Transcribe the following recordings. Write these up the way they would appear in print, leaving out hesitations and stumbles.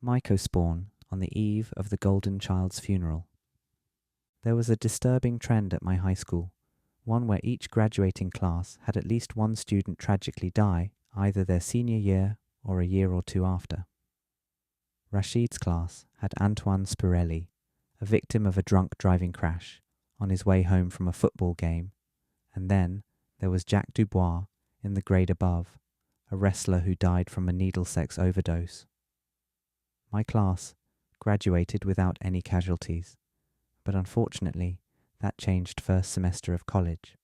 Mycospawn on the eve of the golden child's funeral. There was a disturbing trend at my high school, one where each graduating class had at least one student tragically die either their senior year or a year or two after. Rashid's class had Antoine Spirelli, a victim of a drunk driving crash, on his way home from a football game, and then there was Jack Dubois in the grade above, a wrestler who died from a needle sex overdose. My class graduated without any casualties, but unfortunately that changed first semester of college.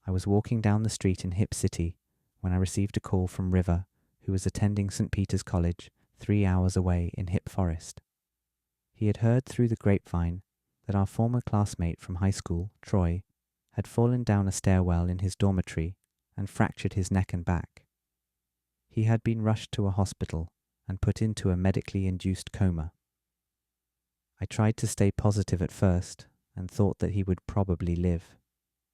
I was walking down the street in Hip City when I received a call from River, who was attending St. Peter's College 3 hours away in Hip Forest. He had heard through the grapevine that our former classmate from high school, Troy, had fallen down a stairwell in his dormitory and fractured his neck and back. He had been rushed to a hospital and put into a medically induced coma. I tried to stay positive at first and thought that he would probably live,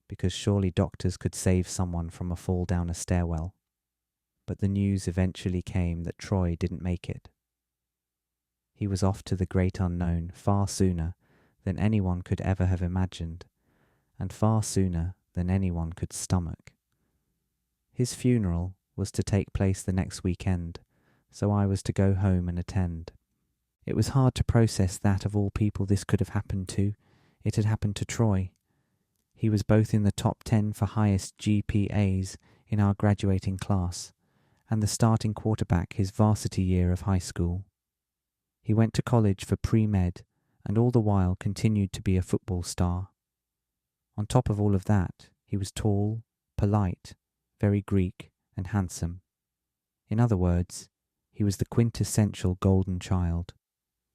because surely doctors could save someone from a fall down a stairwell. But the news eventually came that Troy didn't make it. He was off to the great unknown far sooner than anyone could ever have imagined, and far sooner than anyone could stomach. His funeral was to take place the next weekend, so I was to go home and attend. It was hard to process that of all people this could have happened to, it had happened to Troy. He was both in the top 10 for highest GPAs in our graduating class, and the starting quarterback his varsity year of high school. He went to college for pre-med, and all the while continued to be a football star. On top of all of that, he was tall, polite, very Greek, and handsome. In other words, he was the quintessential golden child,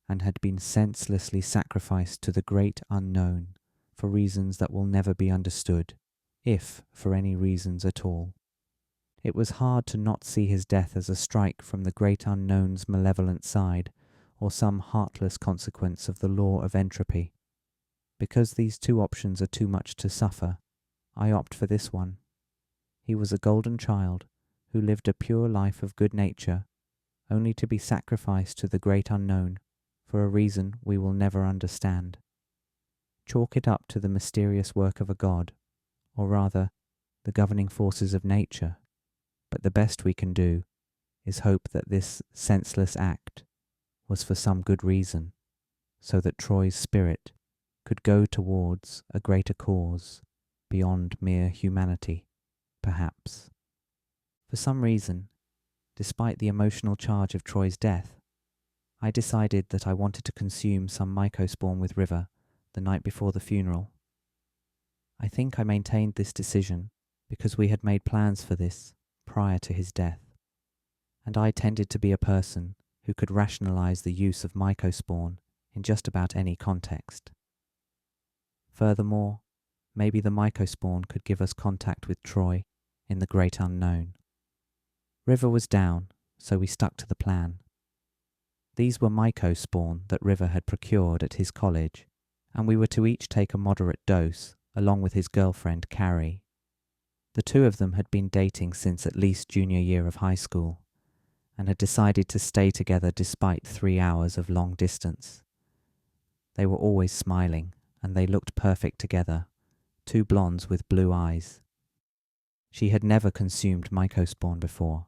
and had been senselessly sacrificed to the great unknown for reasons that will never be understood, if for any reasons at all. It was hard to not see his death as a strike from the great unknown's malevolent side, or some heartless consequence of the law of entropy. Because these two options are too much to suffer, I opt for this one. He was a golden child who lived a pure life of good nature, only to be sacrificed to the great unknown for a reason we will never understand. Chalk it up to the mysterious work of a god, or rather, the governing forces of nature, but the best we can do is hope that this senseless act was for some good reason, so that Troy's spirit could go towards a greater cause beyond mere humanity, perhaps. For some reason, despite the emotional charge of Troy's death, I decided that I wanted to consume some mycospawn with River the night before the funeral. I think I maintained this decision because we had made plans for this prior to his death, and I tended to be a person who could rationalize the use of mycospawn in just about any context. Furthermore, maybe the mycospawn could give us contact with Troy in the great unknown. River was down, so we stuck to the plan. These were mycospawn that River had procured at his college, and we were to each take a moderate dose, along with his girlfriend Carrie. The two of them had been dating since at least junior year of high school, and had decided to stay together despite 3 hours of long distance. They were always smiling, and they looked perfect together, two blondes with blue eyes. She had never consumed mycospawn before,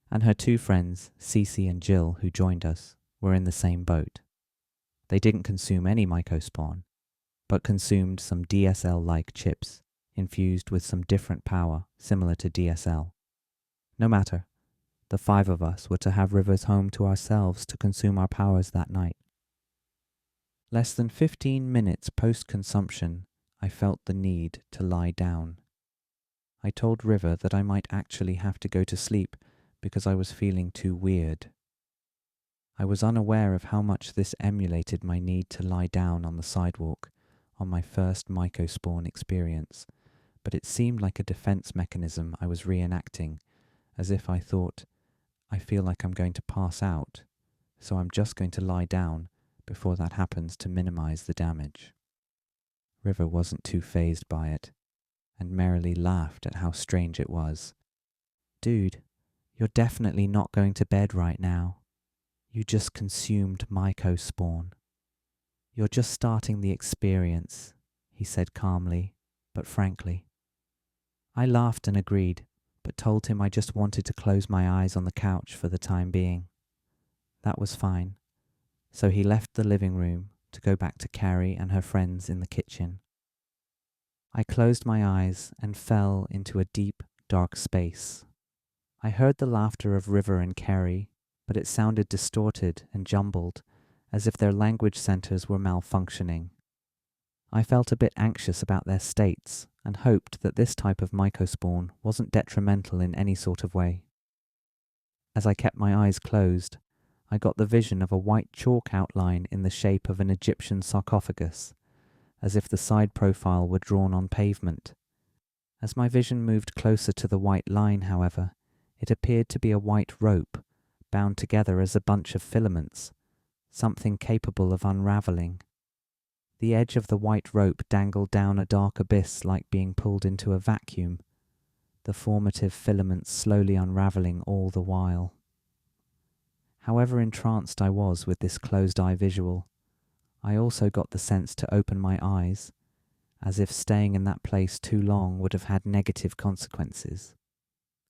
and her two friends, Cece and Jill, who joined us, were in the same boat. They didn't consume any mycospawn, but consumed some DSL-like chips, infused with some different power similar to DSL. No matter, the 5 of us were to have River's home to ourselves to consume our powers that night. Less than 15 minutes post-consumption, I felt the need to lie down. I told River that I might actually have to go to sleep because I was feeling too weird. I was unaware of how much this emulated my need to lie down on the sidewalk on my first mycospawn experience, but it seemed like a defense mechanism I was reenacting, as if I thought, I feel like I'm going to pass out, so I'm just going to lie down before that happens to minimize the damage. River wasn't too fazed by it, and merrily laughed at how strange it was. "Dude, you're definitely not going to bed right now. You just consumed Mycospawn. You're just starting the experience, he said calmly, but frankly. I laughed and agreed, but told him I just wanted to close my eyes on the couch for the time being. That was fine, so he left the living room to go back to Carrie and her friends in the kitchen. I closed my eyes and fell into a deep, dark space. I heard the laughter of River and Carrie, but it sounded distorted and jumbled, as if their language centers were malfunctioning. I felt a bit anxious about their states and hoped that this type of Mycospawn wasn't detrimental in any sort of way. As I kept my eyes closed, I got the vision of a white chalk outline in the shape of an Egyptian sarcophagus, as if the side profile were drawn on pavement. As my vision moved closer to the white line, however, it appeared to be a white rope, bound together as a bunch of filaments, something capable of unraveling. The edge of the white rope dangled down a dark abyss like being pulled into a vacuum, the formative filaments slowly unraveling all the while. However entranced I was with this closed-eye visual, I also got the sense to open my eyes, as if staying in that place too long would have had negative consequences.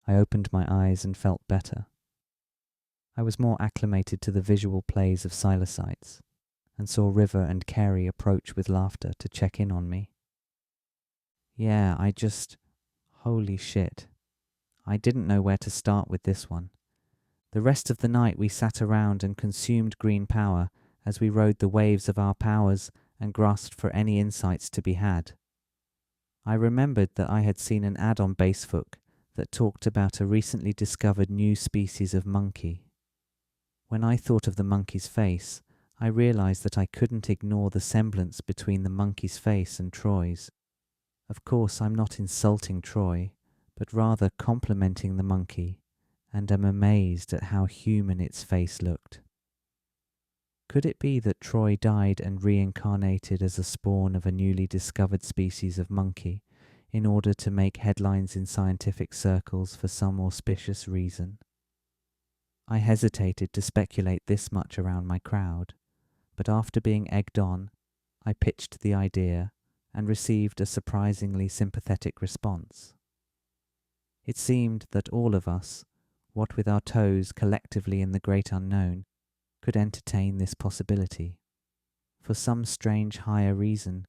I opened my eyes and felt better. I was more acclimated to the visual plays of psilocytes, and saw River and Carrie approach with laughter to check in on me. Yeah, holy shit. I didn't know where to start with this one. The rest of the night we sat around and consumed green power as we rode the waves of our powers and grasped for any insights to be had. I remembered that I had seen an ad on Facebook that talked about a recently discovered new species of monkey. When I thought of the monkey's face, I realized that I couldn't ignore the semblance between the monkey's face and Troy's. Of course, I'm not insulting Troy, but rather complimenting the monkey, and am amazed at how human its face looked. Could it be that Troy died and reincarnated as a spawn of a newly discovered species of monkey in order to make headlines in scientific circles for some auspicious reason? I hesitated to speculate this much around my crowd, but after being egged on, I pitched the idea and received a surprisingly sympathetic response. It seemed that all of us, what with our toes collectively in the great unknown, could entertain this possibility. For some strange higher reason,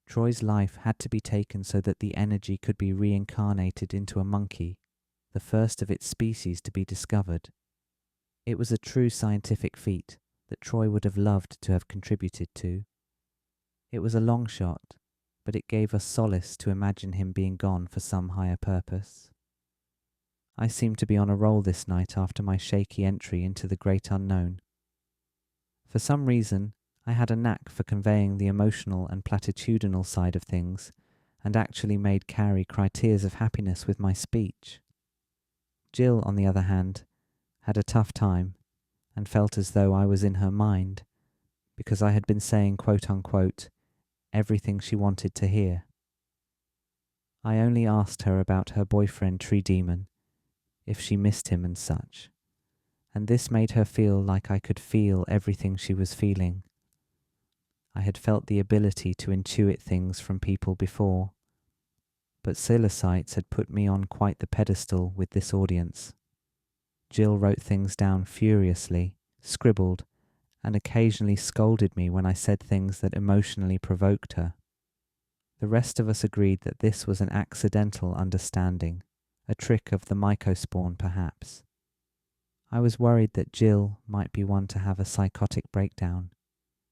Troy's life had to be taken so that the energy could be reincarnated into a monkey, the first of its species to be discovered. It was a true scientific feat that Troy would have loved to have contributed to. It was a long shot, but it gave us solace to imagine him being gone for some higher purpose. I seemed to be on a roll this night after my shaky entry into the great unknown. For some reason, I had a knack for conveying the emotional and platitudinal side of things, and actually made Carrie cry tears of happiness with my speech. Jill, on the other hand, had a tough time, and felt as though I was in her mind, because I had been saying quote-unquote everything she wanted to hear. I only asked her about her boyfriend Tree Demon, if she missed him and such, and this made her feel like I could feel everything she was feeling. I had felt the ability to intuit things from people before, but psilocytes had put me on quite the pedestal with this audience. Jill wrote things down furiously, scribbled, and occasionally scolded me when I said things that emotionally provoked her. The rest of us agreed that this was an accidental understanding, a trick of the Mycospawn perhaps. I was worried that Jill might be one to have a psychotic breakdown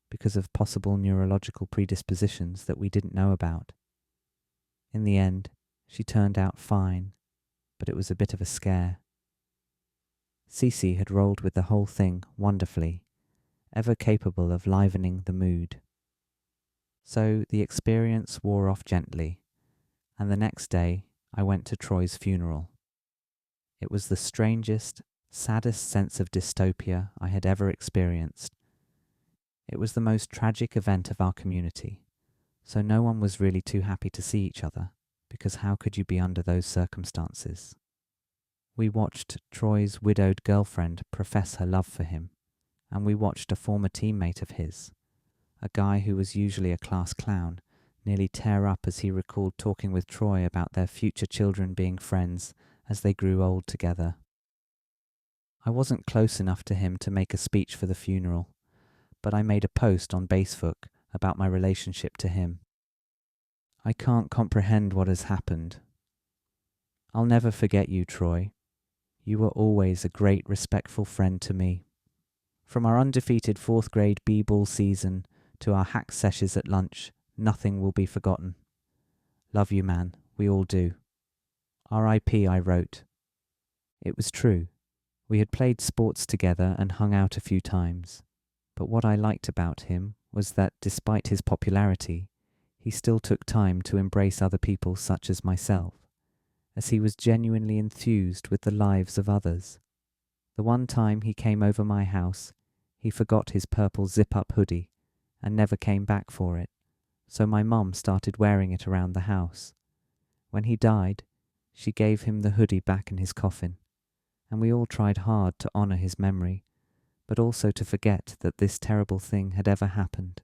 because of possible neurological predispositions that we didn't know about. In the end, she turned out fine, but it was a bit of a scare. Cece had rolled with the whole thing wonderfully, ever capable of livening the mood. So the experience wore off gently, and the next day I went to Troy's funeral. It was the strangest, saddest sense of dystopia I had ever experienced. It was the most tragic event of our community, so no one was really too happy to see each other, because how could you be under those circumstances? We watched Troy's widowed girlfriend profess her love for him, and we watched a former teammate of his, a guy who was usually a class clown, nearly tear up as he recalled talking with Troy about their future children being friends as they grew old together. I wasn't close enough to him to make a speech for the funeral, but I made a post on Facebook about my relationship to him. I can't comprehend what has happened. I'll never forget you, Troy. You were always a great, respectful friend to me. From our undefeated 4th grade b-ball season to our hack sessions at lunch, nothing will be forgotten. Love you, man. We all do. R.I.P. I wrote. It was true. We had played sports together and hung out a few times. But what I liked about him was that, despite his popularity, he still took time to embrace other people such as myself, as he was genuinely enthused with the lives of others. The one time he came over my house, he forgot his purple zip-up hoodie and never came back for it, so my mum started wearing it around the house. When he died, she gave him the hoodie back in his coffin, and we all tried hard to honour his memory, but also to forget that this terrible thing had ever happened.